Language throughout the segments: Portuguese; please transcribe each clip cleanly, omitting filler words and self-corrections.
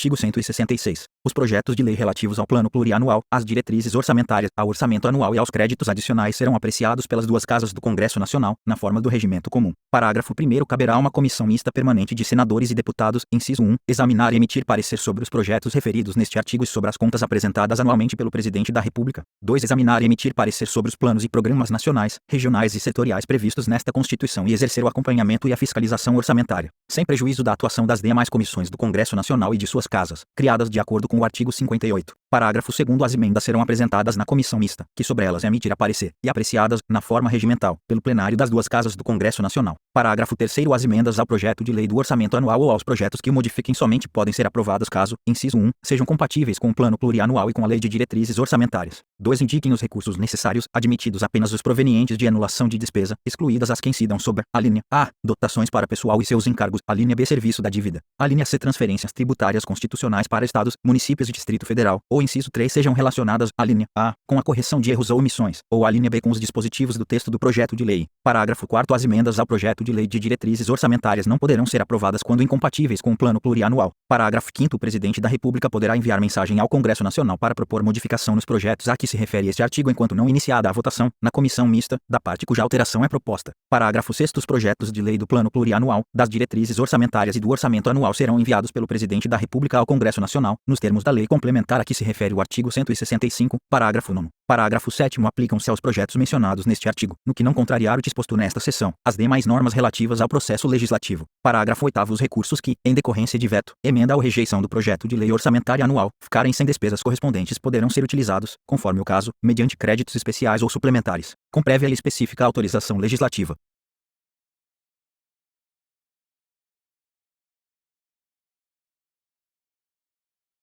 Artigo 166. Os projetos de lei relativos ao Plano Plurianual, às diretrizes orçamentárias, ao orçamento anual e aos créditos adicionais serão apreciados pelas duas casas do Congresso Nacional, na forma do regimento comum. Parágrafo 1º. Caberá a uma comissão mista permanente de senadores e deputados, inciso 1, examinar e emitir parecer sobre os projetos referidos neste artigo e sobre as contas apresentadas anualmente pelo Presidente da República. 2. Examinar e emitir parecer sobre os planos e programas nacionais, regionais e setoriais previstos nesta Constituição e exercer o acompanhamento e a fiscalização orçamentária, sem prejuízo da atuação das demais comissões do Congresso Nacional e de suas casas, criadas de acordo com o artigo 58. Parágrafo 2º. As emendas serão apresentadas na comissão mista, que sobre elas emitirá parecer, e apreciadas, na forma regimental, pelo plenário das duas casas do Congresso Nacional. Parágrafo 3º. As emendas ao projeto de lei do orçamento anual ou aos projetos que o modifiquem somente podem ser aprovadas caso, inciso 1, sejam compatíveis com o plano plurianual e com a lei de diretrizes orçamentárias. 2. Indiquem os recursos necessários, admitidos apenas os provenientes de anulação de despesa, excluídas as que incidam sobre: alínea A, dotações para pessoal e seus encargos; alínea B, serviço da dívida; alínea C, transferências tributárias constitucionais para estados, municípios e Distrito Federal; ou inciso 3, sejam relacionadas: alínea A, com a correção de erros ou omissões, ou alínea B, com os dispositivos do texto do projeto de lei. Parágrafo 4º. As emendas ao projeto de lei de diretrizes orçamentárias não poderão ser aprovadas quando incompatíveis com o plano plurianual. Parágrafo 5º. O Presidente da República poderá enviar mensagem ao Congresso Nacional para propor modificação nos projetos a que se refere este artigo enquanto não iniciada a votação, na comissão mista, da parte cuja alteração é proposta. Parágrafo 6º. Os projetos de lei do plano plurianual, das diretrizes orçamentárias e do orçamento anual serão enviados pelo Presidente da República ao Congresso Nacional, nos termos da lei complementar a que se refere o artigo 165, parágrafo 9º. Parágrafo 7º. Aplicam-se aos projetos mencionados neste artigo, no que não contrariar o disposto nesta seção, as demais normas relativas ao processo legislativo. Parágrafo 8º. Os recursos que, em decorrência de veto, emenda ou rejeição do projeto de lei orçamentária anual, ficarem sem despesas correspondentes poderão ser utilizados, conforme o caso, mediante créditos especiais ou suplementares, com prévia e específica autorização legislativa.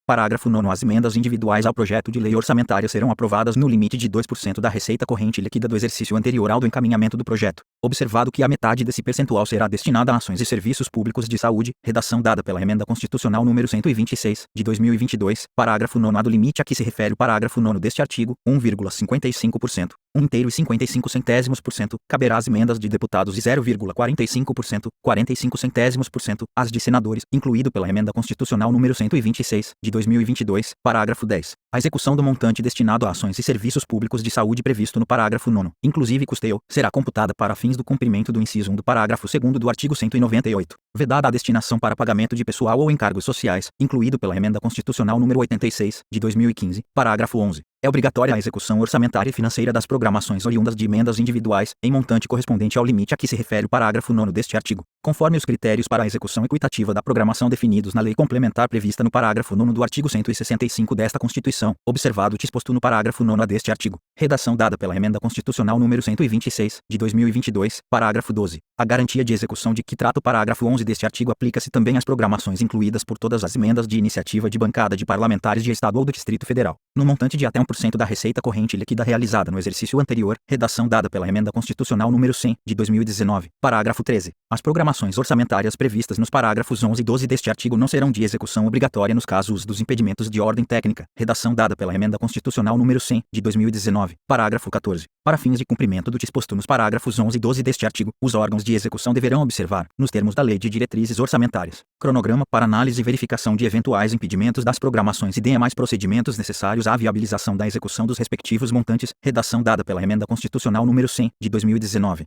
Parágrafo 9º. As emendas individuais ao projeto de lei orçamentária serão aprovadas no limite de 2% da receita corrente líquida do exercício anterior ao do encaminhamento do projeto, observado que a metade desse percentual será destinada a ações e serviços públicos de saúde, redação dada pela Emenda Constitucional número 126, de 2022, parágrafo 9º. Do limite a que se refere o parágrafo 9º deste artigo, 1,55%, 1,55%, caberá às emendas de deputados e 0,45%, 45%, às de senadores, incluído pela Emenda Constitucional número 126, de 2022, parágrafo 10. A execução do montante destinado a ações e serviços públicos de saúde previsto no parágrafo 9º, inclusive custeio, será computada para fins do cumprimento do inciso 1 do parágrafo 2º do artigo 198, vedada a destinação para pagamento de pessoal ou encargos sociais, incluído pela Emenda Constitucional número 86, de 2015, parágrafo 11. É obrigatória a execução orçamentária e financeira das programações oriundas de emendas individuais, em montante correspondente ao limite a que se refere o parágrafo 9º deste artigo, conforme os critérios para a execução equitativa da programação definidos na lei complementar prevista no parágrafo 9º do artigo 165 desta Constituição, observado o disposto no parágrafo 9º deste artigo. Redação dada pela Emenda Constitucional número 126, de 2022, parágrafo 12. A garantia de execução de que trata o parágrafo 11 deste artigo aplica-se também às programações incluídas por todas as emendas de iniciativa de bancada de parlamentares de Estado ou do Distrito Federal, no montante de até 1% da receita corrente líquida realizada no exercício anterior, redação dada pela Emenda Constitucional número 100, de 2019, parágrafo 13. As programações orçamentárias previstas nos parágrafos 11 e 12 deste artigo não serão de execução obrigatória nos casos dos impedimentos de ordem técnica, redação dada pela Emenda Constitucional número 100, de 2019, parágrafo 14. Para fins de cumprimento do disposto nos parágrafos 11 e 12 deste artigo, os órgãos de execução deverão observar, nos termos da Lei de Diretrizes Orçamentárias, cronograma para análise e verificação de eventuais impedimentos das programações e demais procedimentos necessários à viabilização da execução dos respectivos montantes, redação dada pela Emenda Constitucional número 100, de 2019.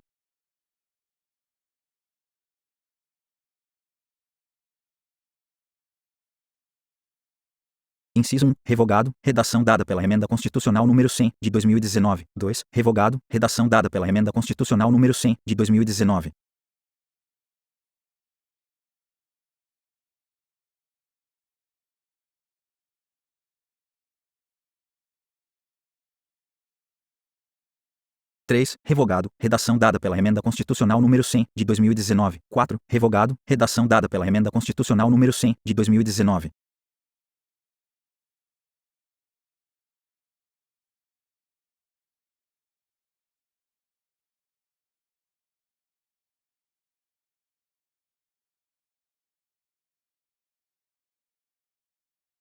Inciso 1, revogado, redação dada pela Emenda Constitucional número 100, de 2019. 2, revogado, redação dada pela Emenda Constitucional número 100, de 2019. Três, revogado, redação dada pela Emenda Constitucional número 100, de 2019. 4, revogado, redação dada pela Emenda Constitucional número 100, de 2019.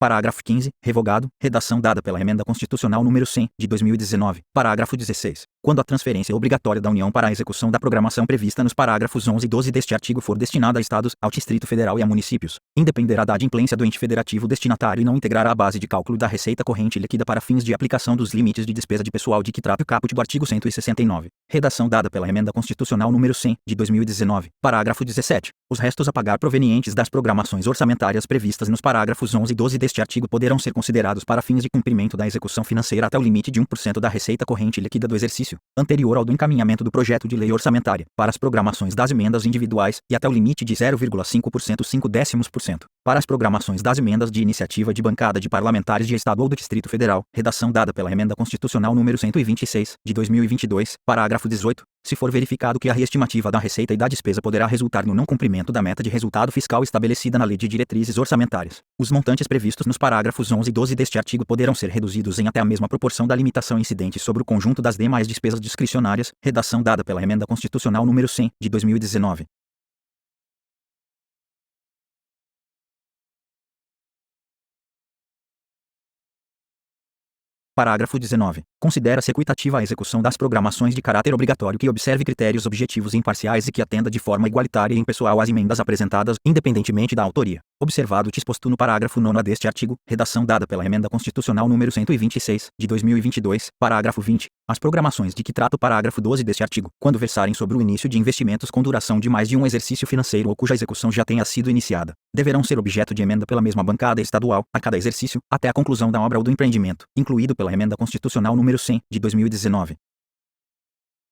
Parágrafo 15, revogado, redação dada pela Emenda Constitucional número 100, de 2019. Parágrafo 16. quando a transferência obrigatória da União para a execução da programação prevista nos parágrafos 11 e 12 deste artigo for destinada a estados, ao Distrito Federal e a municípios, independerá da adimplência do ente federativo destinatário e não integrará a base de cálculo da receita corrente líquida para fins de aplicação dos limites de despesa de pessoal de que trata o caput do artigo 169. Redação dada pela Emenda Constitucional número 100, de 2019. Parágrafo 17. Os restos a pagar provenientes das programações orçamentárias previstas nos parágrafos 11 e 12 deste artigo poderão ser considerados para fins de cumprimento da execução financeira até o limite de 1% da receita corrente líquida do exercício anterior ao do encaminhamento do projeto de lei orçamentária, para as programações das emendas individuais, e até o limite de 0,5% 0,5%, para as programações das emendas de iniciativa de bancada de parlamentares de Estado ou do Distrito Federal. Redação dada pela Emenda Constitucional número 126, de 2022, parágrafo 18. Se for verificado que a reestimativa da receita e da despesa poderá resultar no não cumprimento da meta de resultado fiscal estabelecida na Lei de Diretrizes Orçamentárias, os montantes previstos nos parágrafos 11 e 12 deste artigo poderão ser reduzidos em até a mesma proporção da limitação incidente sobre o conjunto das demais despesas discricionárias. Redação dada pela Emenda Constitucional número 100, de 2019. Parágrafo 19. Considera-se equitativa a execução das programações de caráter obrigatório que observe critérios objetivos e imparciais e que atenda de forma igualitária e impessoal às emendas apresentadas, independentemente da autoria. Observado o disposto no parágrafo 9 deste artigo, redação dada pela Emenda Constitucional número 126, de 2022, parágrafo 20, as programações de que trata o parágrafo 12 deste artigo, quando versarem sobre o início de investimentos com duração de mais de um exercício financeiro ou cuja execução já tenha sido iniciada, deverão ser objeto de emenda pela mesma bancada estadual, a cada exercício, até a conclusão da obra ou do empreendimento, incluído pela Emenda Constitucional número 100, de 2019.